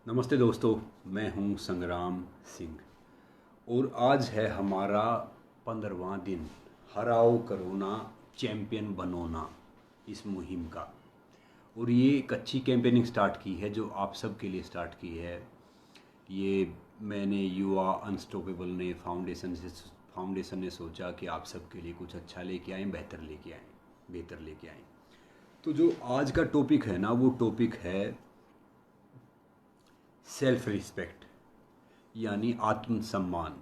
नमस्ते दोस्तों, मैं हूं संग्राम सिंह और आज है हमारा 15वां दिन। हराओ कोरोना, चैंपियन बनो ना, इस मुहिम का। और ये एक अच्छी कैंपेनिंग स्टार्ट की है जो आप सब के लिए स्टार्ट की है। ये मैंने युवा अनस्टॉपेबल ने फाउंडेशन ने सोचा कि आप सब के लिए कुछ अच्छा लेके आएँ, बेहतर लेके आएँ। तो जो आज का टॉपिक है ना, वो टॉपिक है सेल्फ रिस्पेक्ट, यानी आत्मसम्मान।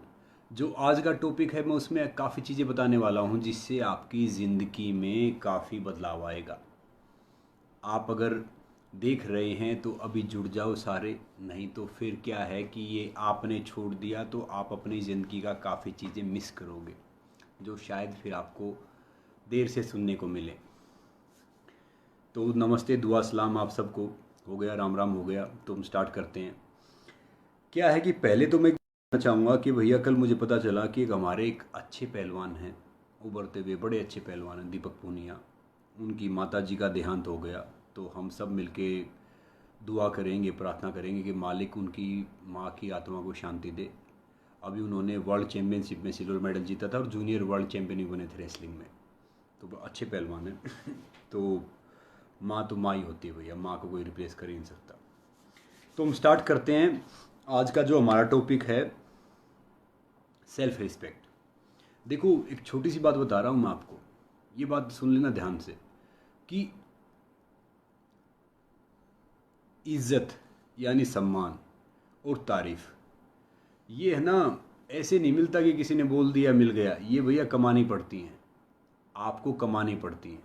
जो आज का टॉपिक है, मैं उसमें काफ़ी चीज़ें बताने वाला हूँ जिससे आपकी ज़िंदगी में काफ़ी बदलाव आएगा। आप अगर देख रहे हैं तो अभी जुड़ जाओ सारे, नहीं तो फिर क्या है कि ये आपने छोड़ दिया तो आप अपनी ज़िंदगी का काफ़ी चीज़ें मिस करोगे जो शायद फिर आपको देर से सुनने को मिले। तो नमस्ते, दुआ सलाम आप सबको। हो गया, राम राम हो गया, तो हम स्टार्ट करते हैं। क्या है कि पहले तो मैं कहना चाहूँगा कि भैया कल मुझे पता चला कि हमारे एक अच्छे पहलवान हैं, उभरते हुए बड़े अच्छे पहलवान हैं, दीपक पूनिया। उनकी माता जी का देहांत हो गया। तो हम सब मिलके दुआ करेंगे, प्रार्थना करेंगे कि मालिक उनकी माँ की आत्मा को शांति दे। अभी उन्होंने वर्ल्ड चैम्पियनशिप में सिल्वर मेडल जीता था और जूनियर वर्ल्ड चैम्पियन भी बने थे रेसलिंग में। तो अच्छे पहलवान हैं। तो माँ तो माँ ही होती है भैया, माँ को कोई रिप्लेस कर ही नहीं सकता। तो हम स्टार्ट करते हैं। आज का जो हमारा टॉपिक है सेल्फ रिस्पेक्ट। देखो, एक छोटी सी बात बता रहा हूँ मैं आपको, ये बात सुन लेना ध्यान से कि इज्जत यानी सम्मान और तारीफ, ये है ना, ऐसे नहीं मिलता कि किसी ने बोल दिया मिल गया। ये भैया कमानी पड़ती हैं, आपको कमानी पड़ती हैं।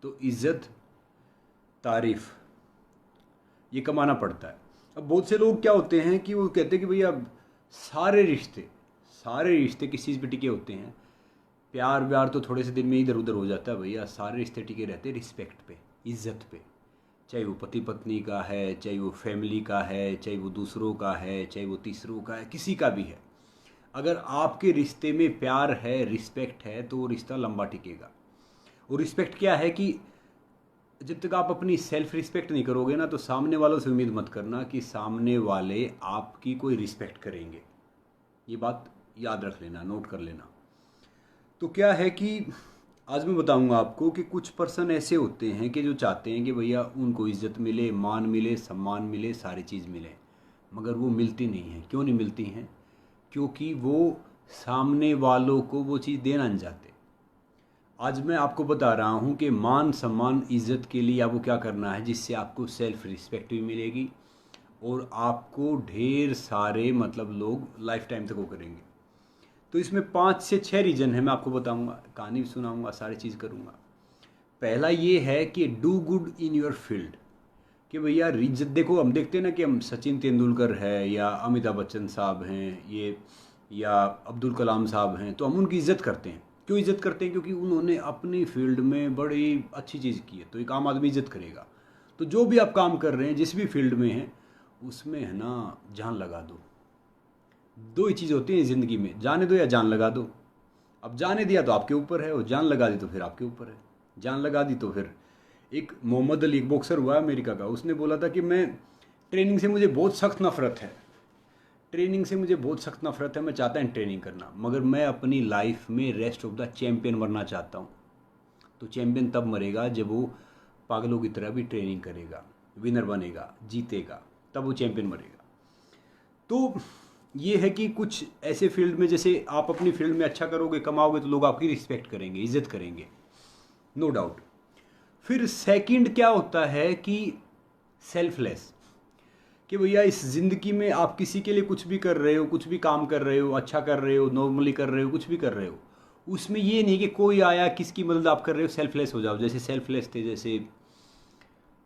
तो इज्जत, तारीफ, ये कमाना पड़ता है। अब बहुत से लोग क्या होते हैं कि वो कहते हैं कि भैया सारे रिश्ते किस चीज़ पे टिके होते हैं। प्यार व्यार तो थोड़े से दिन में इधर उधर हो जाता है भैया। सारे रिश्ते टिके रहते हैं रिस्पेक्ट पे, इज्जत पे। चाहे वो पति पत्नी का है, चाहे वो फैमिली का है, चाहे वो दूसरों का है, चाहे वो तीसरों का है, किसी का भी है। अगर आपके रिश्ते में प्यार है, रिस्पेक्ट है, तो वो रिश्ता लंबा टिकेगा। और रिस्पेक्ट क्या है कि जब तक आप अपनी सेल्फ रिस्पेक्ट नहीं करोगे ना, तो सामने वालों से उम्मीद मत करना कि सामने वाले आपकी कोई रिस्पेक्ट करेंगे। ये बात याद रख लेना, नोट कर लेना। तो क्या है कि आज मैं बताऊंगा आपको कि कुछ पर्सन ऐसे होते हैं कि जो चाहते हैं कि भैया उनको इज्जत मिले, मान मिले, सम्मान मिले, सारी चीज़ मिले, मगर वो मिलती नहीं है। क्यों नहीं मिलती हैं? क्योंकि वो सामने वालों को वो चीज़ देना नहीं चाहते। आज मैं आपको बता रहा हूँ कि मान सम्मान इज्जत के लिए आपको क्या करना है जिससे आपको सेल्फ रिस्पेक्ट भी मिलेगी और आपको ढेर सारे मतलब लोग लाइफ टाइम तक वो करेंगे। तो इसमें 5 से 6 रीज़न है, मैं आपको बताऊंगा, कहानी भी सुनाऊंगा, सारी चीज़ करूंगा। पहला ये है कि do good in your field. कि भैया इज्जत, देखो हम देखते हैं ना कि हम सचिन तेंदुलकर है या अमिताभ बच्चन साहब हैं, ये या अब्दुल कलाम साहब हैं, तो हम उनकी इज्जत करते हैं। क्यों इज्जत करते हैं? क्योंकि उन्होंने अपनी फील्ड में बड़ी अच्छी चीज़ की है। तो एक आम आदमी इज्जत करेगा। तो जो भी आप काम कर रहे हैं, जिस भी फील्ड में हैं, उसमें है ना जान लगा दो। दो ही चीज़ होती है ज़िंदगी में, जाने दो या जान लगा दो। अब जाने दिया तो आपके ऊपर है, और जान लगा दी तो फिर आपके ऊपर है। जान लगा दी तो फिर एक मोहम्मद अली, एक बॉक्सर हुआ अमेरिका का, उसने बोला था कि मैं ट्रेनिंग से मुझे बहुत सख्त नफरत है, मैं चाहता हूँ ट्रेनिंग करना, मगर मैं अपनी लाइफ में रेस्ट ऑफ द चैम्पियन बनना चाहता हूँ। तो चैम्पियन तब मरेगा जब वो पागलों की तरह भी ट्रेनिंग करेगा, विनर बनेगा, जीतेगा, तब वो चैम्पियन मरेगा। तो ये है कि कुछ ऐसे फील्ड में, जैसे आप अपनी फील्ड में अच्छा करोगे, कमाओगे, तो लोग आपकी रिस्पेक्ट करेंगे, इज्जत करेंगे, नो डाउट। फिर सेकंड क्या होता है कि सेल्फलेस। कि भैया इस ज़िंदगी में आप किसी के लिए कुछ भी कर रहे हो, कुछ भी काम कर रहे हो, अच्छा कर रहे हो, नॉर्मली कर रहे हो, कुछ भी कर रहे हो, उसमें ये नहीं कि कोई आया किसकी मदद आप कर रहे हो, सेल्फलेस हो जाओ। जैसे सेल्फलेस थे जैसे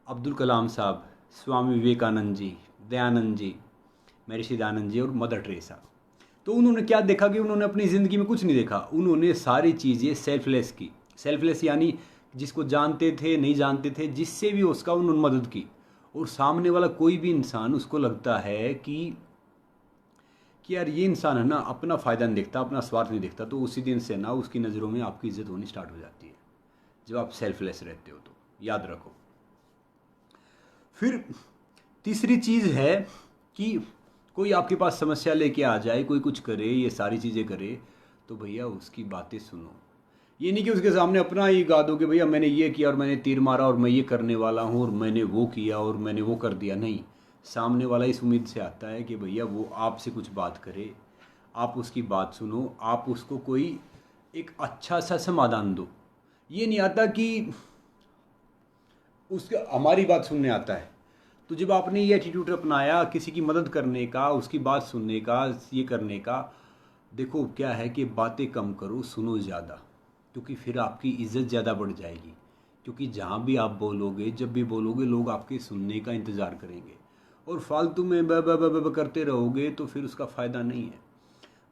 अब्दुल कलाम साहब, स्वामी विवेकानंद जी, दयानंद जी, महर्षि दयानंद जी और मदर टेरेसा। तो उन्होंने क्या देखा कि उन्होंने अपनी ज़िंदगी में कुछ नहीं देखा, उन्होंने सारी चीज़ें सेल्फलेस की। सेल्फलेस यानी जिसको जानते थे, नहीं जानते थे, जिससे भी उसका उन्होंने मदद की। और सामने वाला कोई भी इंसान, उसको लगता है कि यार ये इंसान है ना, अपना फ़ायदा नहीं देखता, अपना स्वार्थ नहीं देखता, तो उसी दिन से ना उसकी नज़रों में आपकी इज्जत होनी स्टार्ट हो जाती है, जब आप सेल्फलेस रहते हो। तो याद रखो। फिर तीसरी चीज़ है कि कोई आपके पास समस्या लेके आ जाए, कोई कुछ करे, ये सारी चीज़ें करे, तो भैया उसकी बातें सुनो। ये नहीं कि उसके सामने अपना ही गा दो कि भैया मैंने ये किया और मैंने तीर मारा और मैं ये करने वाला हूँ और मैंने वो किया और मैंने वो कर दिया। नहीं, सामने वाला इस उम्मीद से आता है कि भैया वो आपसे कुछ बात करे, आप उसकी बात सुनो, आप उसको कोई एक अच्छा सा समाधान दो। ये नहीं आता कि उसके हमारी बात सुनने आता है। तो जब आपने ये एटीट्यूड अपनाया किसी की मदद करने का, उसकी बात सुनने का, ये करने का, देखो क्या है कि बातें कम करो, सुनो ज़्यादा, क्योंकि फिर आपकी इज़्ज़त ज़्यादा बढ़ जाएगी। क्योंकि जहाँ भी आप बोलोगे, जब भी बोलोगे, लोग आपके सुनने का इंतज़ार करेंगे। और फालतू में ब ब ब ब करते रहोगे तो फिर उसका फ़ायदा नहीं है।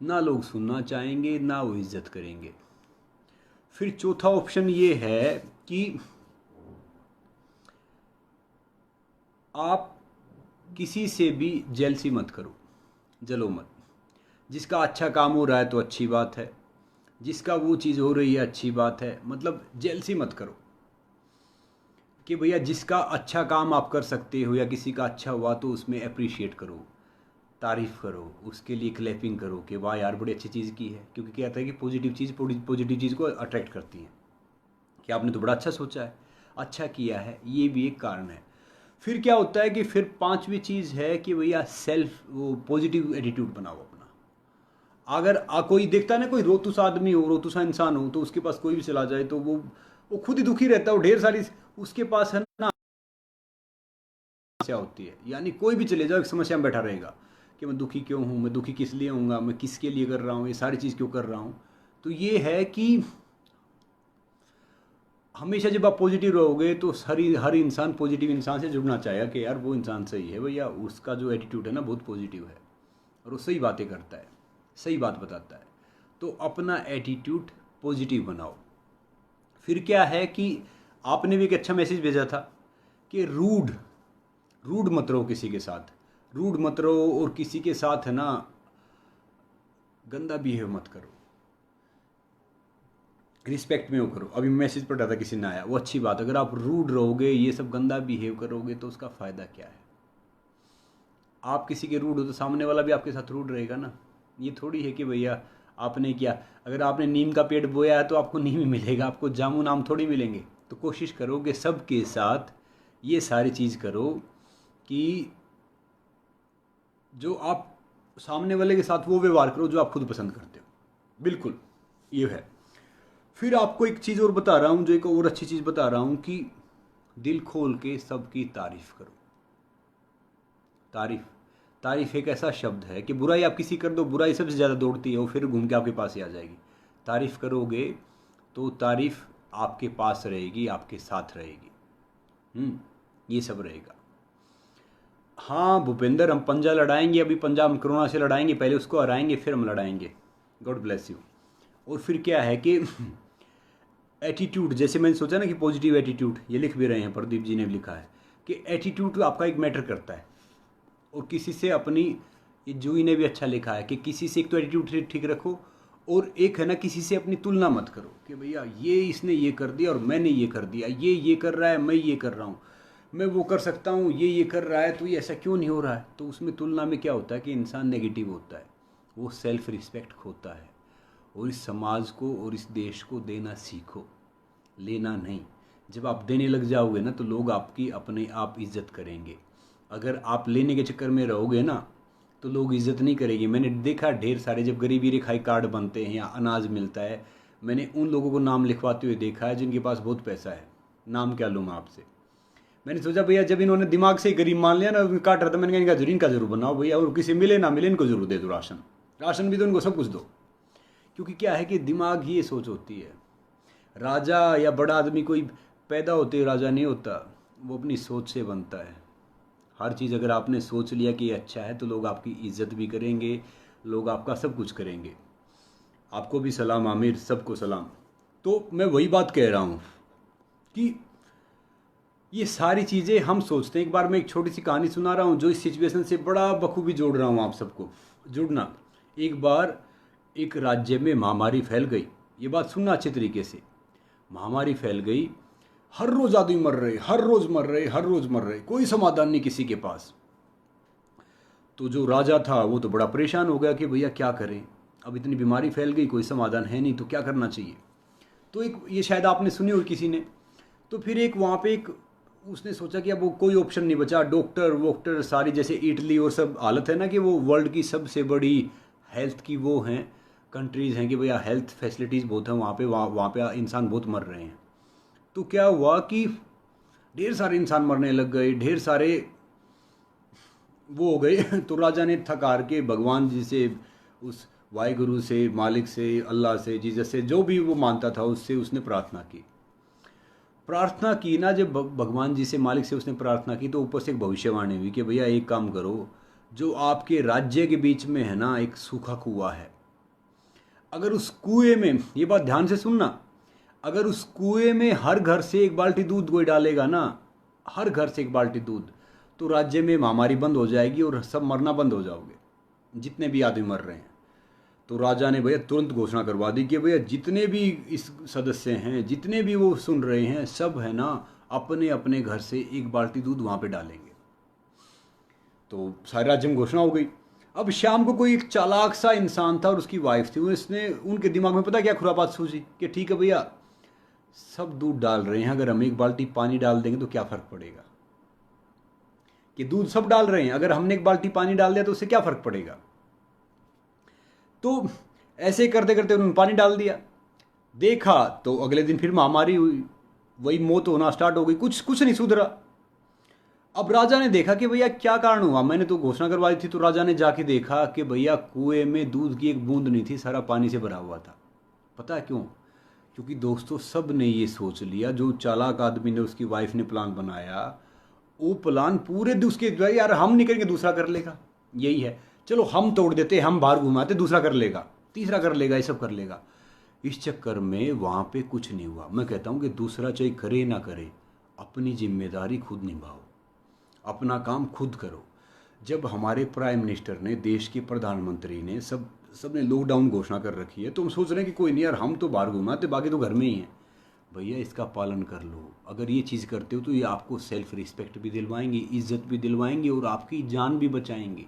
ना लोग सुनना चाहेंगे, ना वो इज़्ज़त करेंगे। फिर चौथा ऑप्शन ये है कि आप किसी से भी जेलसी मत करो, जलो मत। जिसका अच्छा काम हो रहा है तो अच्छी बात है, जिसका वो चीज़ हो रही है अच्छी बात है, मतलब जेलसी मत करो कि भैया जिसका अच्छा काम आप कर सकते हो या किसी का अच्छा हुआ तो उसमें अप्रिशिएट करो, तारीफ़ करो, उसके लिए क्लैपिंग करो कि वाह यार बड़ी अच्छी चीज़ की है। क्योंकि क्या कहता है कि पॉजिटिव चीज़ को अट्रैक्ट करती है कि आपने तो बड़ा अच्छा सोचा है, अच्छा किया है, ये भी एक कारण है। फिर क्या होता है कि फिर पांचवी चीज़ है कि भैया वो पॉजिटिव एटीट्यूड बनाओ अपना। अगर कोई देखता है ना, कोई रोतुसा आदमी हो, रोतुसा इंसान हो, तो उसके पास कोई भी चला जाए तो वो खुद ही दुखी रहता है, वो ढेर सारी उसके पास है ना समस्या होती है। यानी कोई भी चले जाओ एक समस्या में बैठा रहेगा कि मैं दुखी क्यों हूँ, मैं दुखी किस लिए हूँगा, मैं किसके लिए कर रहा हूँ, ये सारी चीज़ क्यों कर रहा हूँ। तो ये है कि हमेशा जब आप पॉजिटिव रहोगे तो हर इंसान पॉजिटिव इंसान से जुड़ना चाहेगा कि यार वो इंसान सही है भैया, उसका जो एटीट्यूड है ना बहुत पॉजिटिव है और वो सही बातें करता है, सही बात बताता है। तो अपना एटीट्यूड पॉजिटिव बनाओ। फिर क्या है कि आपने भी एक अच्छा मैसेज भेजा था कि रूड मत रहो किसी के साथ, रूड मत रहो, और किसी के साथ है ना गंदा बिहेव मत करो, रिस्पेक्ट में वो करो। अभी मैसेज पढ़ा था, किसी ने आया, वो अच्छी बात। अगर आप रूड रहोगे, ये सब गंदा बिहेव करोगे तो उसका फ़ायदा क्या है। आप किसी के रूड हो तो सामने वाला भी आपके साथ रूड रहेगा ना। ये थोड़ी है कि भैया आपने क्या, अगर आपने नीम का पेड़ बोया है तो आपको नीम ही मिलेगा, आपको जामुन आम थोड़ी मिलेंगे। तो कोशिश करो कि सबके साथ ये सारी चीज़ करो कि जो आप सामने वाले के साथ वो व्यवहार करो जो आप खुद पसंद करते हो। बिल्कुल ये है। फिर आपको एक चीज़ और बता रहा हूँ, जो एक और अच्छी चीज़ बता रहा हूँ कि दिल खोल के सबकी तारीफ़ करो। तारीफ़ एक ऐसा शब्द है कि बुराई आप किसी कर दो, बुराई सबसे ज़्यादा दौड़ती है, वो फिर घूम के आपके पास ही आ जाएगी। तारीफ़ करोगे तो तारीफ़ आपके पास रहेगी, आपके साथ रहेगी। ये सब रहेगा। हाँ भूपेंद्र, हम पंजा लड़ाएंगे, अभी पंजाब कोरोना से लड़ाएंगे, पहले उसको हराएंगे फिर हम लड़ाएंगे। God bless you. और फिर क्या है कि एटीट्यूड, जैसे मैंने सोचा ना कि पॉजिटिव एटीट्यूड, ये लिख भी रहे हैं, प्रदीप जी ने भी लिखा है कि एटीट्यूड आपका एक मैटर करता है। और किसी से अपनी, जूही ने भी अच्छा लिखा है कि किसी से एक तो एटीट्यूड ठीक रखो, और एक है ना किसी से अपनी तुलना मत करो कि भैया ये इसने ये कर दिया और मैंने ये कर दिया, ये कर रहा है, मैं ये कर रहा हूँ, मैं वो कर सकता हूँ, ये कर रहा है तो ये ऐसा क्यों नहीं हो रहा है। तो उसमें तुलना में क्या होता है कि इंसान नेगेटिव होता है, वो सेल्फ रिस्पेक्ट खोता है। और इस समाज को और इस देश को देना सीखो, लेना नहीं। जब आप देने लग जाओगे ना तो लोग आपकी अपने आप इज्जत करेंगे। अगर आप लेने के चक्कर में रहोगे ना तो लोग इज्जत नहीं करेंगे। मैंने देखा ढेर सारे जब गरीबी रेखाई कार्ड बनते हैं या अनाज मिलता है, मैंने उन लोगों को नाम लिखवाते हुए देखा है जिनके पास बहुत पैसा है। नाम क्या लूँ मैं आपसे। मैंने सोचा भैया जब इन्होंने दिमाग से गरीब मान लिया ना, काट रहा था, मैंने कहा इनका जरूर बनाओ भैया, और किसी मिले ना मिले इनको जरूर दे दो राशन भी दो, इनको सब कुछ दो। क्योंकि क्या है कि दिमाग ही ये सोच होती है। राजा या बड़ा आदमी कोई पैदा होते राजा नहीं होता, वो अपनी सोच से बनता है। हर चीज़ अगर आपने सोच लिया कि ये अच्छा है तो लोग आपकी इज्जत भी करेंगे, लोग आपका सब कुछ करेंगे। आपको भी सलाम आमिर, सबको सलाम। तो मैं वही बात कह रहा हूँ कि ये सारी चीज़ें हम सोचते हैं। एक बार मैं एक छोटी सी कहानी सुना रहा हूँ जो इस सिचुएशन से बड़ा बखूबी जोड़ रहा हूँ आप सबको जुड़ना। एक बार एक राज्य में महामारी फैल गई। ये बात सुनना अच्छे तरीके से। महामारी फैल गई, हर रोज़ आदमी मर रहे, हर रोज़ मर रहे, हर रोज़ मर रहे, कोई समाधान नहीं किसी के पास। तो जो राजा था वो तो बड़ा परेशान हो गया कि भैया क्या करें, अब इतनी बीमारी फैल गई, कोई समाधान है नहीं, तो क्या करना चाहिए। तो एक ये शायद आपने सुनी हो किसी ने। तो फिर एक वहाँ पे एक उसने सोचा कि अब वो कोई ऑप्शन नहीं बचा, डॉक्टर वॉक्टर सारी, जैसे इटली और सब हालत है ना कि वो वर्ल्ड की सबसे बड़ी हेल्थ की वो हैं कंट्रीज़ हैं कि भैया हेल्थ फैसिलिटीज़ बहुत हैं वहाँ पे, वहाँ पे इंसान बहुत मर रहे हैं। तो क्या हुआ कि ढेर सारे इंसान मरने लग गए, ढेर सारे वो हो गए। तो राजा ने थक हार के भगवान जी से, उस वाहिगुरु से, मालिक से, अल्लाह से, जीसस से, जो भी वो मानता था उससे उसने प्रार्थना की। प्रार्थना की ना, जब भगवान जी से, मालिक से उसने प्रार्थना की, तो ऊपर से एक भविष्यवाणी हुई कि भैया एक काम करो, जो आपके राज्य के बीच में है ना एक सूखा कुआं है, अगर उस कुएं में, ये बात ध्यान से सुनना, अगर उस कुएं में हर घर से एक बाल्टी दूध कोई डालेगा ना, हर घर से एक बाल्टी दूध, तो राज्य में महामारी बंद हो जाएगी और सब मरना बंद हो जाओगे, जितने भी आदमी मर रहे हैं। तो राजा ने भैया तुरंत घोषणा करवा दी कि भैया जितने भी इस सदस्य हैं, जितने भी वो सुन रहे हैं, सब है ना अपने अपने घर से एक बाल्टी दूध वहाँ पे डालेंगे। तो सारे राज्य में घोषणा हो गई। अब शाम को कोई एक चालाक सा इंसान था और उसकी वाइफ थी, उसने, उनके दिमाग में पता क्या खुरापात सूझी कि ठीक है भैया सब दूध डाल रहे हैं, अगर हम एक बाल्टी पानी डाल देंगे तो क्या फ़र्क पड़ेगा, कि दूध सब डाल रहे हैं, अगर हमने एक बाल्टी पानी डाल दिया तो उससे क्या फ़र्क पड़ेगा। तो ऐसे करते करते उन्होंने पानी डाल दिया। देखा तो अगले दिन फिर महामारी हुई, वही मौत होना स्टार्ट हो गई, कुछ नहीं सुधरा। अब राजा ने देखा कि भैया क्या कारण हुआ, मैंने तो घोषणा करवाई थी। तो राजा ने जाके देखा कि भैया कुएं में दूध की एक बूंद नहीं थी, सारा पानी से भरा हुआ था। पता है क्यों? क्योंकि दोस्तों सब ने ये सोच लिया, जो चालाक आदमी ने, उसकी वाइफ ने प्लान बनाया, वो प्लान पूरे उसके, यार हम नहीं करेंगे दूसरा कर लेगा, यही है, चलो हम तोड़ देते, हम बाहर घुमाते, दूसरा कर लेगा, तीसरा कर लेगा, ये सब कर लेगा। इस चक्कर में वहाँ पे कुछ नहीं हुआ। मैं कहता हूँ कि दूसरा चाहे करे ना करे, अपनी जिम्मेदारी खुद निभाओ, अपना काम खुद करो। जब हमारे प्राइम मिनिस्टर ने, देश के प्रधानमंत्री ने, सब ने लॉकडाउन घोषणा कर रखी है, तो हम सोच रहे हैं कि कोई नहीं यार, हम तो बाहर घुमाते, बाकी तो घर में ही हैं। भैया इसका पालन कर लो। अगर ये चीज़ करते हो तो ये आपको सेल्फ रिस्पेक्ट भी दिलवाएंगे, इज्जत भी दिलवाएंगे और आपकी जान भी बचाएंगे।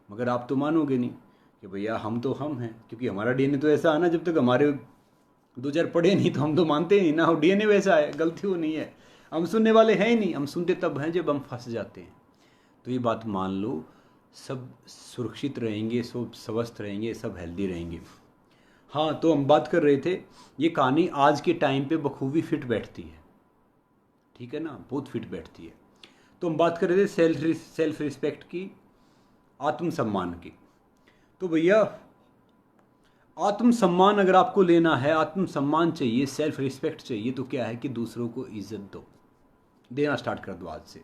मगर आप तो मानोगे नहीं कि भैया हम तो हम हैं, क्योंकि हमारा डीएनए तो ऐसा है ना, जब तक हमारे 2 4 पढ़े नहीं तो हम तो मानते ही ना, डीएनए वैसा है, गलती वो नहीं है, हम सुनने वाले हैं ही नहीं, हम सुनते तब हैं जब हम फंस जाते हैं। तो ये बात मान लो, सब सुरक्षित रहेंगे, सब स्वस्थ रहेंगे, सब हेल्दी रहेंगे। हाँ, तो हम बात कर रहे थे, ये कहानी आज के टाइम पे बखूबी फिट बैठती है, ठीक है ना, बहुत फिट बैठती है। तो हम बात कर रहे थे सेल्फ रिस्पेक्ट की, आत्मसम्मान की। तो भैया आत्मसम्मान अगर आपको लेना है, आत्मसम्मान चाहिए, सेल्फ रिस्पेक्ट चाहिए, तो क्या है कि दूसरों को इज्जत दो, देना स्टार्ट कर दो आज से।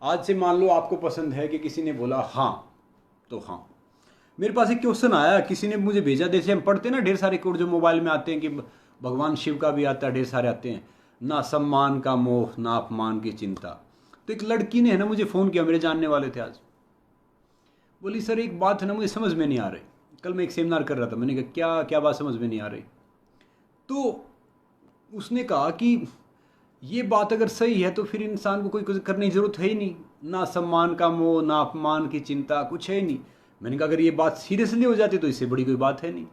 आज से मान लो आपको पसंद है कि किसी ने बोला हाँ, तो हाँ। मेरे पास एक क्वेश्चन आया, किसी ने मुझे भेजा, जैसे हम पढ़ते हैं ना ढेर सारे कोड जो मोबाइल में आते हैं कि भगवान शिव का भी आता है, ढेर सारे आते हैं, ना सम्मान का मोह, ना अपमान की चिंता। तो एक लड़की ने है ना मुझे फ़ोन किया, मेरे जानने वाले थे आज, बोली सर एक बात है ना मुझे समझ में नहीं आ रही। कल मैं एक सेमिनार कर रहा था, मैंने कहा क्या क्या बात समझ में नहीं आ रही। तो उसने कहा कि ये बात अगर सही है तो फिर इंसान को कोई कुछ करने की ज़रूरत है ही नहीं, ना सम्मान का मोह, ना अपमान की चिंता, कुछ है ही नहीं। मैंने कहा अगर ये बात सीरियसली हो जाती तो इससे बड़ी कोई बात है नहीं।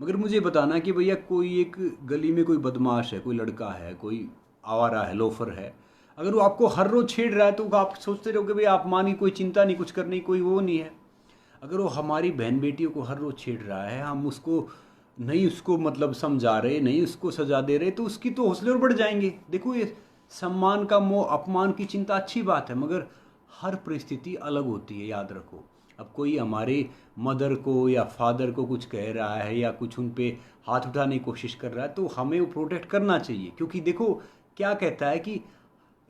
मगर मुझे बताना कि भैया कोई एक गली में कोई बदमाश है, कोई लड़का है, कोई आवारा है, लोफर है, अगर वो आपको हर रोज़ छेड़ रहा है तो आप सोचते रहोगे भैया अपमान की कोई चिंता नहीं, कुछ करने की कोई वो नहीं है। अगर वो हमारी बहन बेटियों को हर रोज़ छेड़ रहा है, हम उसको नहीं, उसको मतलब समझा रहे, नहीं उसको सजा दे रहे, तो उसकी तो हौसले और बढ़ जाएंगे। देखो ये सम्मान का मोह, अपमान की चिंता अच्छी बात है, मगर हर परिस्थिति अलग होती है, याद रखो। अब कोई हमारे मदर को या फादर को कुछ कह रहा है या कुछ उन पे हाथ उठाने की कोशिश कर रहा है, तो हमें वो प्रोटेक्ट करना चाहिए। क्योंकि देखो क्या कहता है कि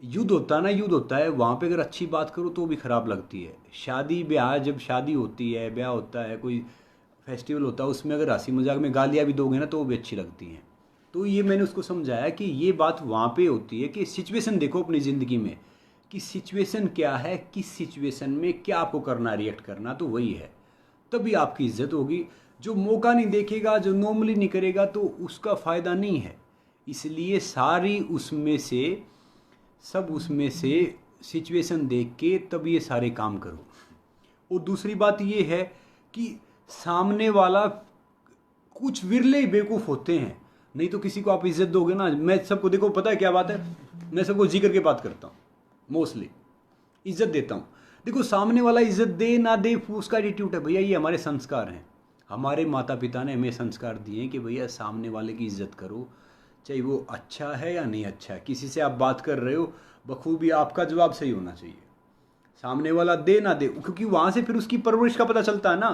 युद्ध होता है ना, युद्ध होता है, वहाँ पे अगर अच्छी बात करो तो भी ख़राब लगती है। शादी ब्याह, जब शादी होती है, ब्याह होता है, कोई फेस्टिवल होता है, उसमें अगर हंसी मजाक में गालियाँ भी दोगे ना तो वो भी अच्छी लगती हैं। तो ये मैंने उसको समझाया कि ये बात वहाँ पे होती है कि सिचुएशन देखो अपनी ज़िंदगी में कि सिचुएशन क्या है, किस सिचुएशन में क्या आपको करना, रिएक्ट करना, तो वही है, तभी आपकी इज्जत होगी। जो मौका नहीं देखेगा, जो नॉर्मली नहीं करेगा, तो उसका फ़ायदा नहीं है। इसलिए सारी उसमें से, सब उसमें से सिचुएशन देख के तब ये सारे काम करो। और दूसरी बात ये है कि सामने वाला, कुछ विरले ही बेवकूफ़ होते हैं, नहीं तो किसी को आप इज्जत दोगे ना। मैं सबको, देखो पता है क्या बात है, मैं सबको जी करके बात करता हूँ, मोस्टली इज्जत देता हूँ। देखो सामने वाला इज्जत दे ना दे उसका एटीट्यूड है भैया, ये हमारे संस्कार हैं। हमारे माता पिता ने हमें संस्कार दिए कि भैया सामने वाले की इज्जत करो, चाहे वो अच्छा है या नहीं अच्छा है। किसी से आप बात कर रहे हो, बखूबी आपका जवाब सही होना चाहिए, सामने वाला दे ना दे, क्योंकि वहाँ से फिर उसकी परवरिश का पता चलता है ना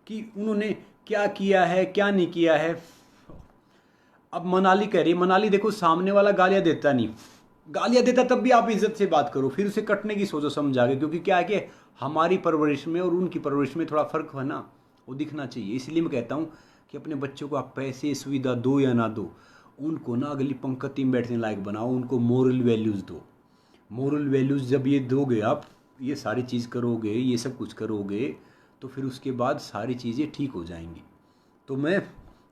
कि उन्होंने क्या किया है क्या नहीं किया है। अब मनाली कह रही है, मनाली देखो सामने वाला गालियाँ देता नहीं, गालियाँ देता तब भी आप इज्जत से बात करो, फिर उसे कटने की सोचो समझ आगे, क्योंकि क्या है कि हमारी परवरिश में और उनकी परवरिश में थोड़ा फ़र्क है ना, वो दिखना चाहिए। इसलिए मैं कहता हूँ कि अपने बच्चों को आप पैसे सुविधा दो या ना दो, उनको ना अगली पंक्ति में बैठने लायक बनाओ, उनको मोरल वैल्यूज़ दो। मोरल वैल्यूज़ जब ये दोगे आप, ये सारी चीज़ करोगे, ये सब कुछ करोगे, तो फिर उसके बाद सारी चीज़ें ठीक हो जाएंगी। तो मैं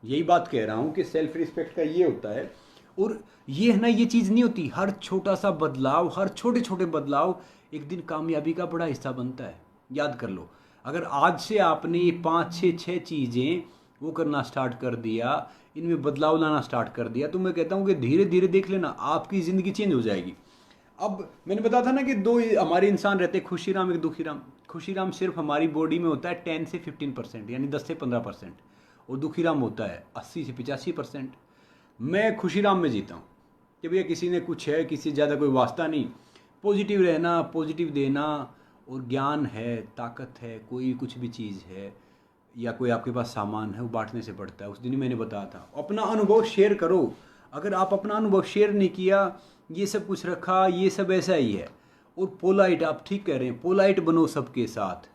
यही बात कह रहा हूँ कि सेल्फ रिस्पेक्ट का ये होता है। और ये है ना, ये चीज़ नहीं होती, हर छोटा सा बदलाव, हर छोटे छोटे बदलाव एक दिन कामयाबी का बड़ा हिस्सा बनता है। याद कर लो, अगर आज से आपने ये 5 6 चीज़ें वो करना स्टार्ट कर दिया, इनमें बदलाव लाना स्टार्ट कर दिया, तो मैं कहता हूँ कि धीरे धीरे देख लेना आपकी ज़िंदगी चेंज हो जाएगी। अब मैंने बताया था ना कि दो हमारे इंसान रहते हैं, खुशीराम एक दुखीराम। खुशीराम सिर्फ हमारी बॉडी में होता है 10 से 15%, यानी 10 से 15%, और दुखीराम होता है 80 से 85%। मैं खुशीराम में जीता हूँ कि भैया किसी ने कुछ है, किसी ज़्यादा कोई वास्ता नहीं, पॉजिटिव रहना, पॉजिटिव देना। और ज्ञान है, ताकत है, कोई कुछ भी चीज़ है या कोई आपके पास सामान है, वो बांटने से बढ़ता है। उस दिन ही मैंने बताया था, अपना अनुभव शेयर करो। अगर आप अपना अनुभव शेयर नहीं किया, ये सब कुछ रखा, ये सब ऐसा ही है। और पोलाइट, आप ठीक कह रहे हैं, पोलाइट बनो सबके साथ।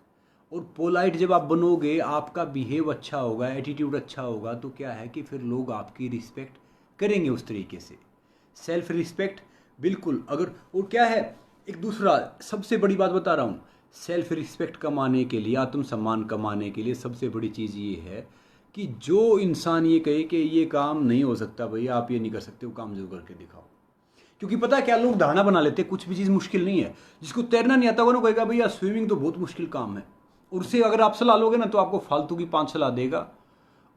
और पोलाइट जब आप बनोगे, आपका बिहेव अच्छा होगा, एटीट्यूड अच्छा होगा, तो क्या है कि फिर लोग आपकी रिस्पेक्ट करेंगे उस तरीके से। सेल्फ रिस्पेक्ट बिल्कुल। अगर, और क्या है, एक दूसरा सबसे बड़ी बात बता रहा हूँ, सेल्फ रिस्पेक्ट कमाने के लिए, आत्मसम्मान कमाने के लिए सबसे बड़ी चीज़ ये है कि जो इंसान ये कहे कि ये काम नहीं हो सकता भैया, आप ये नहीं कर सकते, वो काम जरूर करके दिखाओ। क्योंकि पता है क्या, लोग धारणा बना लेते हैं कुछ भी चीज़ मुश्किल नहीं है। जिसको तैरना नहीं आता वो ना कहेगा भैया स्विमिंग तो बहुत मुश्किल काम है, और उससे अगर आप सलाह लोगे ना तो आपको फालतू की 5 सलाह देगा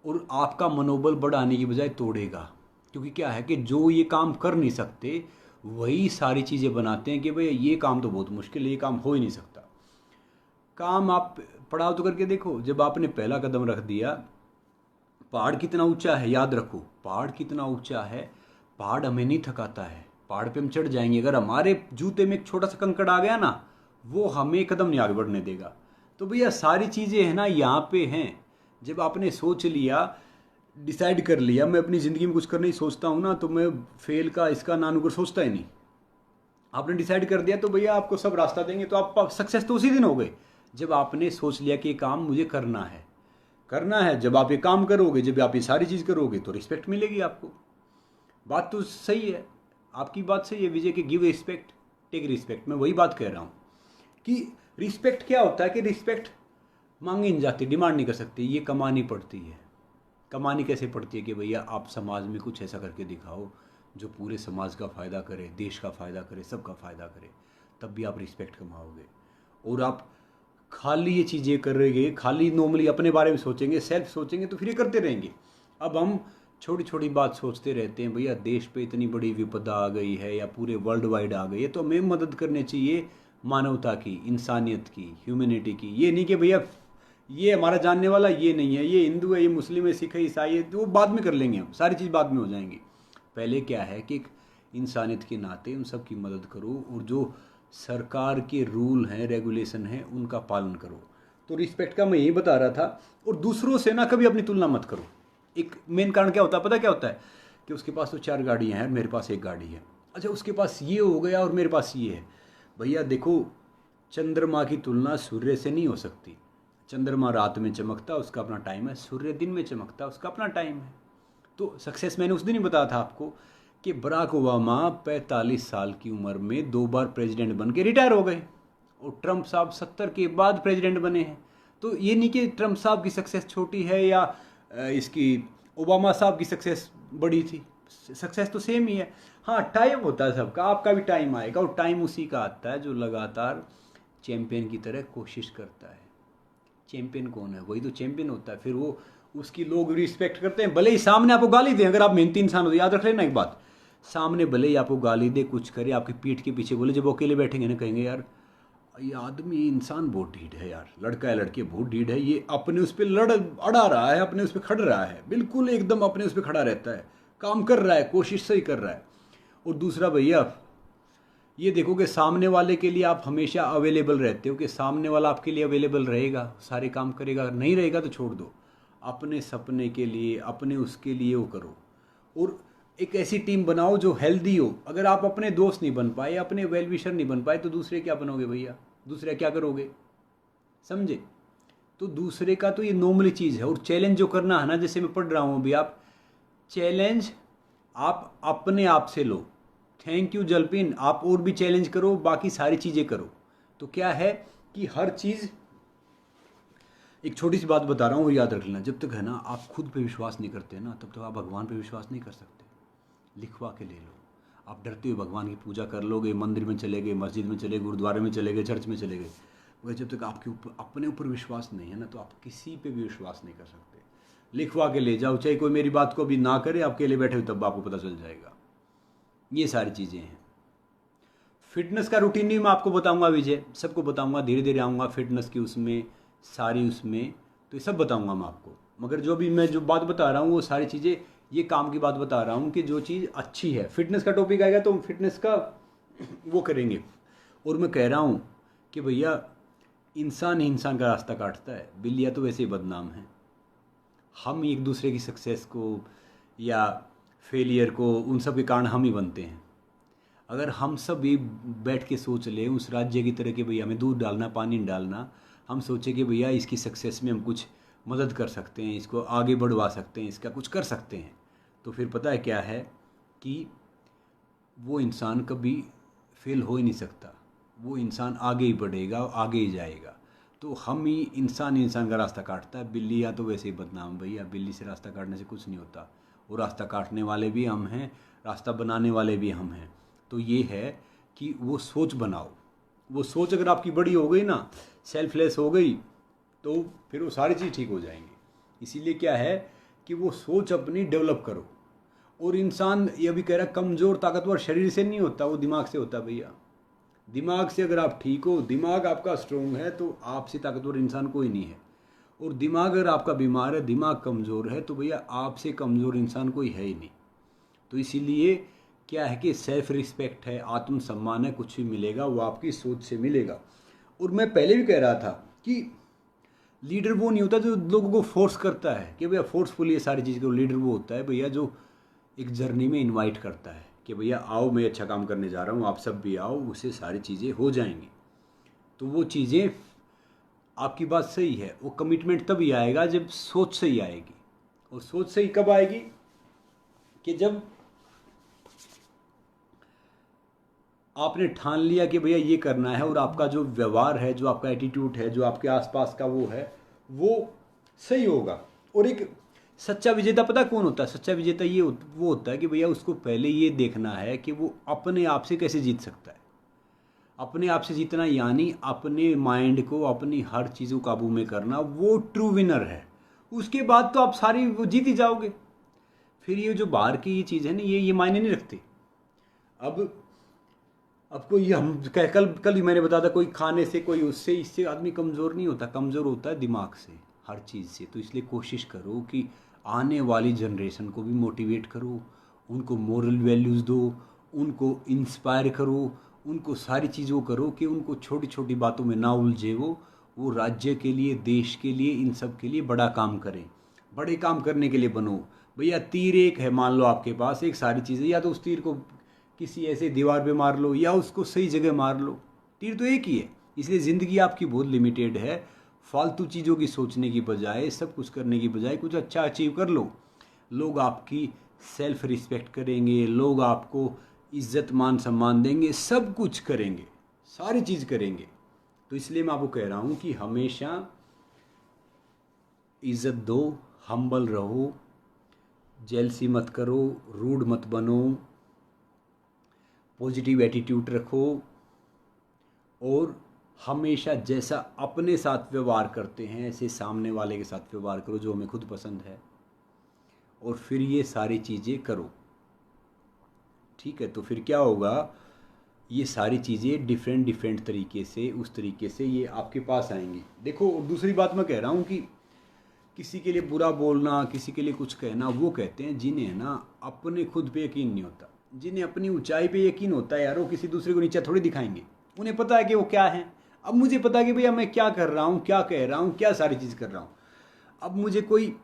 और आपका मनोबल बढ़ाने की बजाय तोड़ेगा। क्योंकि क्या है कि जो ये काम कर नहीं सकते वही सारी चीज़ें बनाते हैं कि भैया ये काम तो बहुत मुश्किल है, ये काम हो ही नहीं सकता। काम आप पड़ाव तो करके देखो, जब आपने पहला कदम रख दिया, पहाड़ कितना ऊंचा है याद रखो, पहाड़ कितना ऊंचा है, पहाड़ हमें नहीं थकाता है, पहाड़ पे हम चढ़ जाएंगे। अगर हमारे जूते में एक छोटा सा कंकड़ आ गया ना, वो हमें कदम नहीं आगे बढ़ने देगा। तो भैया सारी चीज़ें हैं ना यहाँ पे हैं। जब आपने सोच लिया, डिसाइड कर लिया मैं अपनी ज़िंदगी में कुछ करने ही सोचता हूँ ना, तो मैं फेल का इसका ना नुकर सोचता ही नहीं। आपने डिसाइड कर दिया तो भैया आपको सब रास्ता देंगे। तो आप सक्सेस तो उसी दिन हो गए जब आपने सोच लिया कि ये काम मुझे करना है, करना है। जब आप ये काम करोगे, जब आप ये सारी चीज़ करोगे, तो रिस्पेक्ट मिलेगी आपको। बात तो सही है, आपकी बात सही है विजय, कि गिव रिस्पेक्ट टेक रिस्पेक्ट। मैं वही बात कह रहा हूँ कि रिस्पेक्ट क्या होता है कि रिस्पेक्ट मांगी नहीं जाती, डिमांड नहीं कर सकती, ये कमानी पड़ती है। कमानी कैसे पड़ती है कि भैया आप समाज में कुछ ऐसा करके दिखाओ जो पूरे समाज का फ़ायदा करे, देश का फ़ायदा करे, सबका फ़ायदा करे, तब भी आप रिस्पेक्ट कमाओगे। और आप खाली ये चीज़ें करेंगे, खाली नॉर्मली अपने बारे में सोचेंगे, सेल्फ सोचेंगे, तो फिर ये करते रहेंगे। अब हम छोटी छोटी बात सोचते रहते हैं, भैया देश पे इतनी बड़ी विपदा आ गई है या पूरे वर्ल्ड वाइड आ गई है, तो हमें मदद करनी चाहिए मानवता की, इंसानियत की, ह्यूमैनिटी की। ये नहीं कि भैया ये हमारा जानने वाला ये नहीं है, ये हिंदू है, ये मुस्लिम है, सिख है, ईसाई है, तो वो बाद में कर लेंगे, हम सारी चीज़ बाद में हो जाएंगी। पहले क्या है कि इंसानियत के नाते उन सब की मदद करो, और जो सरकार के रूल हैं, रेगुलेशन हैं, उनका पालन करो। तो रिस्पेक्ट का मैं यही बता रहा था। और दूसरों से ना कभी अपनी तुलना मत करो। एक मेन कारण क्या होता है, पता क्या होता है, कि उसके पास तो 4 गाड़ियाँ हैं, मेरे पास 1 गाड़ी है। अच्छा, उसके पास ये हो गया और मेरे पास ये है। भैया देखो, चंद्रमा की तुलना सूर्य से नहीं हो सकती। चंद्रमा रात में चमकता, उसका अपना टाइम है, सूर्य दिन में चमकता, उसका अपना टाइम है। तो सक्सेस मैंने उस दिन ही बताया था आपको कि बराक ओबामा 45 साल की उम्र में 2 बार प्रेसिडेंट बन के रिटायर हो गए, और ट्रंप साहब 70 के बाद प्रेसिडेंट बने हैं। तो ये नहीं कि ट्रंप साहब की सक्सेस छोटी है या इसकी ओबामा साहब की सक्सेस बड़ी थी, सक्सेस तो सेम ही है। हाँ, टाइम होता है सबका, आपका भी टाइम आएगा, और टाइम उसी का आता है जो लगातार चैंपियन की तरह कोशिश करता है। चैंपियन कौन है? वही तो चैंपियन होता है। फिर वो उसकी लोग रिस्पेक्ट करते हैं, भले ही सामने आपको गाली दें। अगर आप मेहनती इंसान हो तो याद रख लेना एक बात, सामने भले ही आपको गाली दे, कुछ करे, आपकी पीठ के पीछे बोले, जब वो अकेले बैठेंगे ना कहेंगे यार ये आदमी इंसान बहुत ढीठ है यार, लड़का है लड़की बहुत ढीठ है, ये अपने उस पर अड़ा रहा है, अपने उस पर खड़ रहा है, बिल्कुल एकदम अपने उस पर खड़ा रहता है, काम कर रहा है, कोशिश सही कर रहा है। और दूसरा भैया ये देखो कि सामने वाले के लिए आप हमेशा अवेलेबल रहते हो, कि सामने वाला आपके लिए अवेलेबल रहेगा, सारे काम करेगा, नहीं रहेगा तो छोड़ दो। अपने सपने के लिए, अपने उसके लिए वो करो। और एक ऐसी टीम बनाओ जो हेल्दी हो। अगर आप अपने दोस्त नहीं बन पाए, अपने वेल विशर नहीं बन पाए, तो दूसरे क्या बनोगे भैया? दूसरे क्या करोगे? समझे? तो दूसरे का तो ये नॉर्मली चीज़ है। और चैलेंज जो करना है ना, जैसे मैं पढ़ रहा हूँ अभी, आप चैलेंज आप अपने आप से लो। थैंक यू जलपिन, आप और भी चैलेंज करो, बाकी सारी चीज़ें करो। तो क्या है कि हर चीज़, एक छोटी सी बात बता रहा हूँ, याद रख लेना, जब तक है ना आप खुद पे विश्वास नहीं करते ना, तब तक आप भगवान पे विश्वास नहीं कर सकते। लिखवा के ले लो। आप डरते हुए भगवान की पूजा कर लोगे, मंदिर में चले गए, मस्जिद में चले गए, गुरुद्वारे में चले गए, चर्च में चले गए, वह जब तक आपके ऊपर, अपने ऊपर विश्वास नहीं है ना, तो आप किसी पे भी विश्वास नहीं कर सकते। लिखवा के ले जाओ, चाहे कोई मेरी बात को भी ना करे, आप अकेले बैठे हो तब आपको पता चल जाएगा। ये सारी चीज़ें हैं। फिटनेस का रूटीन भी मैं आपको बताऊंगा विजय, सबको बताऊंगा, धीरे धीरे आऊँगा फिटनेस की उसमें, सारी उसमें, तो ये सब बताऊंगा मैं आपको। मगर जो भी मैं जो बात बता रहा हूँ वो सारी चीज़ें, ये काम की बात बता रहा हूँ कि जो चीज़ अच्छी है। फिटनेस का टॉपिक आएगा तो फिटनेस का वो करेंगे। और मैं कह रहा हूँ कि भैया इंसान ही इंसान का रास्ता काटता है, बिल्लियाँ तो वैसे ही बदनाम हैं। हम एक दूसरे की सक्सेस को या फेलियर को, उन सब के कारण हम ही बनते हैं। अगर हम सब भी बैठ के सोच लें उस राज्य की तरह कि भैया हमें दूध डालना, पानी नहीं डालना, हम सोचें कि भैया इसकी सक्सेस में हम कुछ मदद कर सकते हैं, इसको आगे बढ़वा सकते हैं, इसका कुछ कर सकते हैं, तो फिर पता है क्या है कि वो इंसान कभी फेल हो ही नहीं सकता। वो इंसान आगे ही बढ़ेगा, आगे ही जाएगा। तो हम ही इंसान का रास्ता काटता है। बिल्लियाँ तो वैसे ही बदनाम भैया, बिल्ली से रास्ता काटने से कुछ नहीं होता। वो रास्ता काटने वाले भी हम हैं, रास्ता बनाने वाले भी हम हैं। तो ये है कि वो सोच बनाओ। वो सोच अगर आपकी बड़ी हो गई ना, सेल्फलेस हो गई, तो फिर वो सारी चीज़ ठीक हो जाएंगी। इसीलिए क्या है कि वो सोच अपनी डेवलप करो। और इंसान ये भी कह रहा है कमज़ोर ताकतवर शरीर से नहीं होता, वो दिमाग से होता है भैया। दिमाग से अगर आप ठीक हो, दिमाग आपका स्ट्रोंग है, तो आपसे ताकतवर इंसान कोई नहीं है। और दिमाग अगर आपका बीमार है, दिमाग कमज़ोर है, तो भैया आपसे कमज़ोर इंसान कोई है ही नहीं। तो इसीलिए क्या है कि सेल्फ रिस्पेक्ट है, आत्मसम्मान है, कुछ भी मिलेगा वो आपकी सोच से मिलेगा। और मैं पहले भी कह रहा था कि लीडर वो नहीं होता जो लोगों को फोर्स करता है कि भैया फोर्सफुली ये सारी चीज़ करो। लीडर वो होता है भैया जो एक जर्नी में इनवाइट करता है कि भैया आओ, मैं अच्छा काम करने जा रहा हूँ, आप सब भी आओ, उससे सारी चीज़ें हो जाएंगी। तो वो चीज़ें, आपकी बात सही है, वो कमिटमेंट तभी आएगा जब सोच सही आएगी। और सोच सही कब आएगी? कि जब आपने ठान लिया कि भैया ये करना है, और आपका जो व्यवहार है, जो आपका एटीट्यूड है, जो आपके आसपास का वो है, वो सही होगा। और एक सच्चा विजेता पता कौन होता है? सच्चा विजेता वो होता है कि भैया उसको पहले ये देखना है कि वो अपने आप से कैसे जीत सकता है। अपने आप से जीतना यानी अपने माइंड को, अपनी हर चीज़ को काबू में करना, वो ट्रू विनर है। उसके बाद तो आप सारी वो जीत ही जाओगे। फिर ये जो बाहर की ये चीज़ है ना, ये मायने नहीं रखती। अब कोई, हम कल ही मैंने बताया था, कोई खाने से, कोई उससे, इससे आदमी कमज़ोर नहीं होता। कमज़ोर होता है दिमाग से, हर चीज़ से। तो इसलिए कोशिश करो कि आने वाली जनरेशन को भी मोटिवेट करो, उनको मोरल वैल्यूज़ दो, उनको इंस्पायर करो, उनको सारी चीज़ों करो कि उनको छोटी छोटी बातों में ना उलझे। वो राज्य के लिए, देश के लिए, इन सब के लिए बड़ा काम करें। बड़े काम करने के लिए बनो भैया। तीर एक है, मान लो आपके पास एक सारी चीज़ें, या तो उस तीर को किसी ऐसे दीवार पे मार लो या उसको सही जगह मार लो। तीर तो एक ही है। इसलिए ज़िंदगी आपकी बहुत लिमिटेड है। फालतू चीज़ों की सोचने की बजाय, सब कुछ करने की बजाय कुछ अच्छा अचीव कर लो। लोग आपकी सेल्फ रिस्पेक्ट करेंगे, लोग आपको इज्जत मान सम्मान देंगे, सब कुछ करेंगे, सारी चीज़ करेंगे। तो इसलिए मैं आपको कह रहा हूँ कि हमेशा इज्जत दो, हम्बल रहो, जेलसी मत करो, रूड मत बनो, पॉजिटिव एटीट्यूड रखो, और हमेशा जैसा अपने साथ व्यवहार करते हैं ऐसे सामने वाले के साथ व्यवहार करो जो हमें खुद पसंद है, और फिर ये सारी चीज़ें करो। ठीक है, तो फिर क्या होगा, ये सारी चीज़ें डिफरेंट डिफरेंट तरीके से, उस तरीके से ये आपके पास आएंगी। देखो, और दूसरी बात मैं कह रहा हूँ कि किसी के लिए बुरा बोलना, किसी के लिए कुछ कहना, वो कहते हैं जिन्हें ना अपने खुद पे यकीन नहीं होता, जिन्हें अपनी ऊंचाई पे यकीन होता है यार, वो किसी दूसरे को नीचा थोड़ी दिखाएंगे। उन्हें पता है कि वो क्या है। अब मुझे पता है कि भैया मैं क्या कर रहा हूँ, क्या कह रहा हूँ, क्या सारी चीज़ कर रहा हूँ। अब मुझे कोई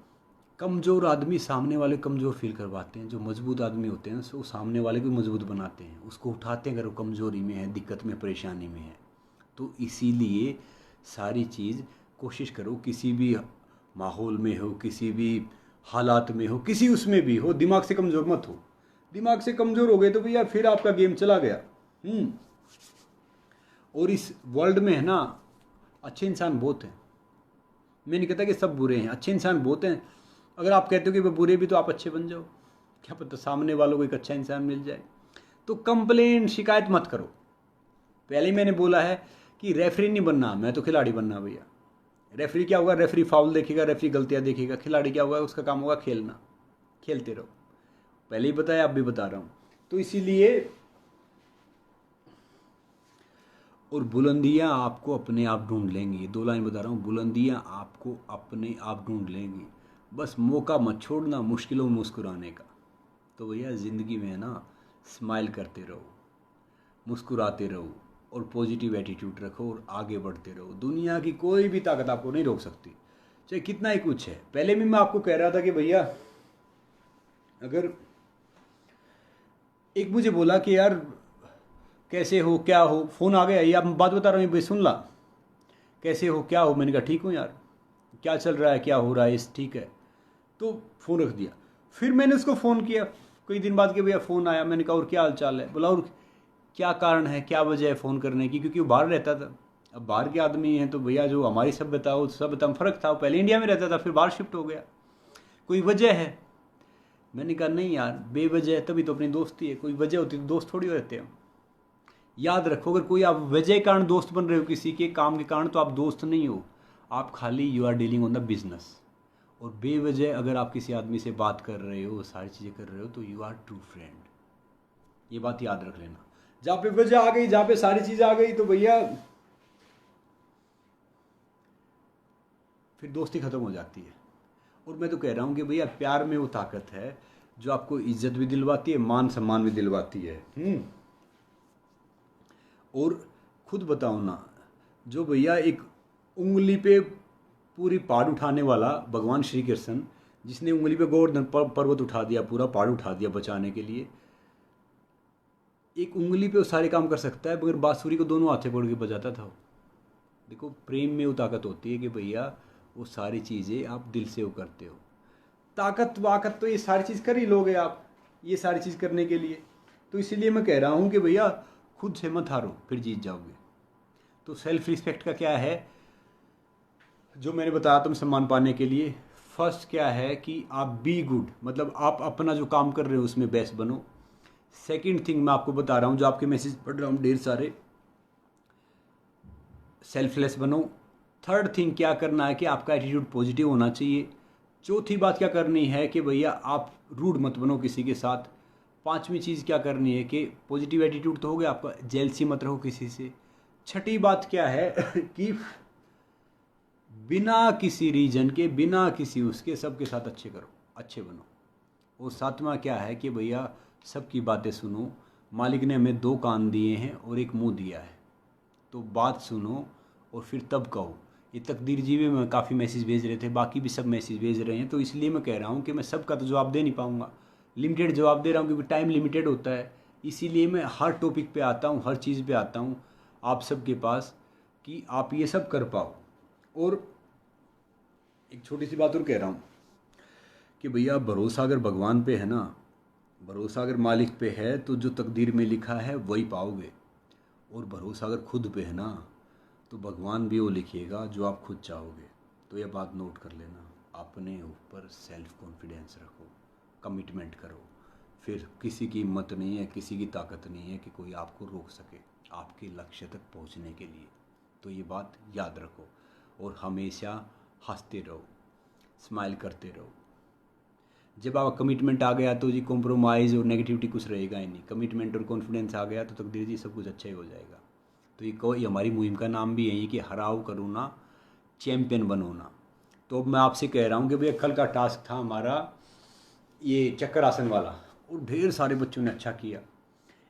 कमज़ोर आदमी सामने वाले कमज़ोर फील करवाते हैं, जो मजबूत आदमी होते हैं वो सामने वाले को मजबूत बनाते हैं, उसको उठाते हैं अगर वो कमज़ोरी में है, दिक्कत में, परेशानी में है। तो इसीलिए सारी चीज़ कोशिश करो, किसी भी माहौल में हो, किसी भी हालात में हो, किसी उसमें भी हो, दिमाग से कमज़ोर मत हो। दिमाग से कमज़ोर हो गए तो भैया फिर आपका गेम चला गया। और इस वर्ल्ड में है ना, अच्छे इंसान बहुत हैं। मैं नहीं कहता कि सब बुरे हैं, अच्छे इंसान बहुत हैं। अगर आप कहते हो कि वो बुरे भी, तो आप अच्छे बन जाओ, क्या पता सामने वालों को एक अच्छा इंसान मिल जाए। तो कंप्लेन, शिकायत मत करो। पहले ही मैंने बोला है कि रेफरी नहीं बनना, मैं तो खिलाड़ी बनना भैया। रेफरी क्या होगा, रेफरी फाउल देखेगा, रेफरी गलतियां देखेगा। खिलाड़ी क्या होगा, उसका काम होगा खेलना, खेलते रहो। पहले ही बताया, अब भी बता रहा हूँ। तो इसीलिए, और बुलंदियाँ आपको अपने आप ढूंढ लेंगी। 2 लाइन बता रहा हूँ, बुलंदियाँ आपको अपने आप ढूंढ लेंगी। बस मौका मत छोड़ना मुश्किलों में मुस्कुराने का। तो भैया ज़िंदगी में है ना, स्माइल करते रहो, मुस्कुराते रहो, और पॉजिटिव एटीट्यूड रखो, और आगे बढ़ते रहो। दुनिया की कोई भी ताकत आपको नहीं रोक सकती, चाहे कितना ही कुछ है। पहले भी मैं आपको कह रहा था कि भैया, अगर एक मुझे बोला कि यार कैसे हो, क्या हो, फ़ोन आ गया, ये आप बात बता रहा हूँ भाई, सुन ला, कैसे हो, क्या हो। मैंने कहा ठीक हूँ यार, क्या चल रहा है, क्या हो रहा है, इस ठीक है। तो फ़ोन रख दिया। फिर मैंने उसको फ़ोन किया कई दिन बाद कि भैया फ़ोन आया। मैंने कहा और क्या हाल चाल है। बोला और क्या कारण है, क्या वजह है फ़ोन करने की, क्योंकि वो बाहर रहता था। अब बाहर के आदमी हैं तो भैया जो हमारी सभ्यता, उस सभ्यता में फ़र्क था। वो पहले इंडिया में रहता था, फिर बाहर शिफ्ट हो गया, कोई वजह है। मैंने कहा नहीं यार, बेवजह है तभी तो अपनी दोस्ती है, कोई वजह होती तो दोस्त थोड़ी रहते हैं। याद रखो, अगर कोई आप वजह के कारण दोस्त बन रहे हो, किसी के काम के कारण, तो आप दोस्त नहीं हो, आप खाली you are dealing on the business. और बेवजह अगर आप किसी आदमी से बात कर रहे हो, सारी चीज़ें कर रहे हो, तो यू आर ट्रू फ्रेंड। ये बात याद रख लेना। जहाँ पे वजह आ गई, जहाँ पे सारी चीज़ें आ गई, तो भैया फिर दोस्ती ख़त्म हो जाती है। और मैं तो कह रहा हूँ कि भैया प्यार में वो ताकत है जो आपको इज्जत भी दिलवाती है, मान सम्मान भी दिलवाती है। और खुद बताओ ना, जो भैया एक उंगली पे पूरी पहाड़ उठाने वाला भगवान श्री कृष्ण, जिसने उंगली पे गोवर्धन पर्वत उठा दिया, पूरा पहाड़ उठा दिया बचाने के लिए, एक उंगली पे वो सारे काम कर सकता है, मगर बांसुरी को दोनों हाथे पकड़ के बजाता था। देखो, प्रेम में वो ताकत होती है कि भैया वो सारी चीज़ें आप दिल से वो करते हो। ताकत वाकत तो ये सारी चीज़ कर ही लोगे आप, ये सारी चीज़ करने के लिए। तो इसीलिए मैं कह रहा हूँ कि भैया खुद से मत हारो, फिर जीत जाओगे। तो सेल्फ रिस्पेक्ट का क्या है, जो मैंने बताया तुम सम्मान पाने के लिए, फर्स्ट क्या है कि आप बी गुड, मतलब आप अपना जो काम कर रहे हो उसमें बेस्ट बनो। सेकंड थिंग मैं आपको बता रहा हूँ, जो आपके मैसेज पढ़ रहा हूँ ढेर सारे, सेल्फलेस बनो। थर्ड थिंग क्या करना है कि आपका एटीट्यूड पॉजिटिव होना चाहिए। चौथी बात क्या करनी है कि भैया आप रूड मत बनो किसी के साथ। पांचवी चीज़ क्या करनी है कि पॉजिटिव एटीट्यूड तो हो गया आपका, जेलसी मत रहो किसी से। छठी बात क्या है कि बिना किसी रीजन के, बिना किसी उसके, सबके साथ अच्छे करो, अच्छे बनो। और सातवां क्या है कि भैया सबकी बातें सुनो। मालिक ने हमें 2 कान दिए हैं और एक मुंह दिया है, तो बात सुनो और फिर तब कहो। ये तकदीर जीवे में काफ़ी मैसेज भेज रहे थे, बाकी भी सब मैसेज भेज रहे हैं, तो इसलिए मैं कह रहा हूँ कि मैं सबका तो जवाब दे नहीं पाऊँगा, लिमिटेड जवाब दे रहा हूँ क्योंकि टाइम लिमिटेड होता है। इसीलिए मैं हर टॉपिक पे आता हूँ, हर चीज़ पे आता हूँ आप सबके पास, कि आप ये सब कर पाओ। और एक छोटी सी बात और कह रहा हूँ कि भैया भरोसा अगर भगवान पे है ना, भरोसा अगर मालिक पे है, तो जो तकदीर में लिखा है वही पाओगे। और भरोसा अगर खुद पे है ना, तो भगवान भी वो लिखिएगा जो आप खुद चाहोगे। तो यह बात नोट कर लेना, अपने ऊपर सेल्फ कॉन्फिडेंस रखो, कमिटमेंट करो, फिर किसी की हिम्मत नहीं है, किसी की ताकत नहीं है कि कोई आपको रोक सके आपके लक्ष्य तक पहुंचने के लिए। तो ये बात याद रखो और हमेशा हंसते रहो, स्माइल करते रहो। जब आप कमिटमेंट आ गया तो जी कॉम्प्रोमाइज़ और नेगेटिविटी कुछ रहेगा ही नहीं। कमिटमेंट और कॉन्फिडेंस आ गया तो तकदीर जी सब कुछ अच्छा ही हो जाएगा। तो ये हमारी मुहिम का नाम भी यही कि हराओ करो ना, चैम्पियन बनो ना। तो अब मैं आपसे कह रहा हूँ कि भैया कल का टास्क था हमारा ये चक्कर आसन वाला, और ढेर सारे बच्चों ने अच्छा किया।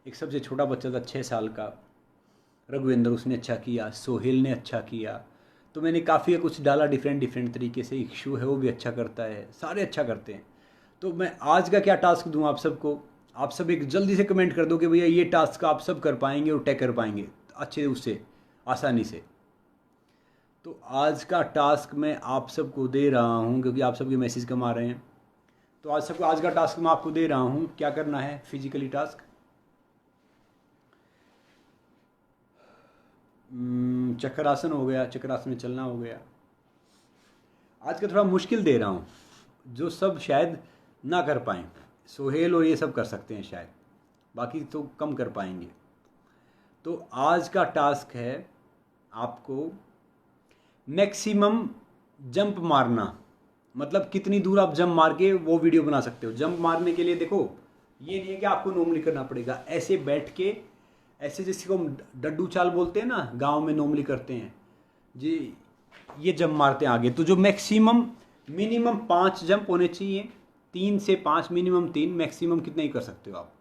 एक सबसे छोटा बच्चा था 6 साल का, रघुवेंद्र, उसने अच्छा किया, सोहेल ने अच्छा किया। तो मैंने काफ़ी कुछ डाला डिफरेंट तरीके से। इक्षु है वो भी अच्छा करता है, सारे अच्छा करते हैं। तो मैं आज का क्या टास्क दूं आप सबको, आप सब एक जल्दी से कमेंट कर दो कि भैया ये टास्क आप सब कर पाएंगे और टैग कर पाएंगे अच्छे उससे, आसानी से। तो आज का टास्क मैं आप सबको दे रहा हूं क्योंकि आप सबके मैसेज कम आ रहे हैं। तो आज का टास्क मैं आपको दे रहा हूं। क्या करना है? फिजिकली टास्क, चक्रासन हो गया, चक्रासन में चलना हो गया। आज का थोड़ा मुश्किल दे रहा हूँ, जो सब शायद ना कर पाएँ। सोहेल और ये सब कर सकते हैं शायद, बाकी तो कम कर पाएंगे। तो आज का टास्क है आपको मैक्सिमम जंप मारना, मतलब कितनी दूर आप जंप मार के वो वीडियो बना सकते हो। जंप मारने के लिए देखो, ये नहीं है कि आपको नॉर्मली करना पड़ेगा। ऐसे बैठ के, ऐसे जिसको हम डड्डू चाल बोलते हैं ना, गांव में नॉर्मली करते हैं जी, ये जंप मारते हैं आगे। तो जो मिनिमम 5 जंप होने चाहिए, 3 से 5, मिनिमम 3, मैक्सिमम कितना ही कर सकते हो आप।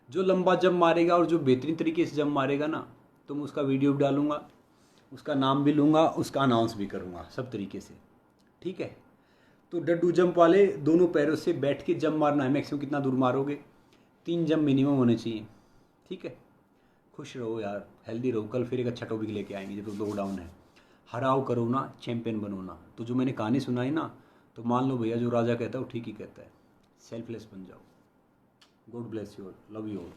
जो लंबा जंप मारेगा और जो बेहतरीन तरीके से जंप मारेगा ना, तो मैं उसका वीडियो भी डालूंगा, उसका नाम भी लूँगा, उसका अनाउंस भी करूँगा सब तरीके से, ठीक है। तो डड्डू जंप वाले दोनों पैरों से बैठ के जंप मारना है। मैक्सिमम कितना दूर मारोगे? 3 जंप मिनिमम होने चाहिए, ठीक है। खुश रहो यार, हेल्दी रहो। कल फिर एक अच्छा टॉपिक लेके आएंगे जब लॉकडाउन है। हराओ करो ना, चैंपियन बनो ना। तो जो मैंने कहानी सुनाई ना, तो मान लो भैया जो राजा कहता है वो ठीक ही कहता है। सेल्फलेस बन जाओ। God bless you all, love you all.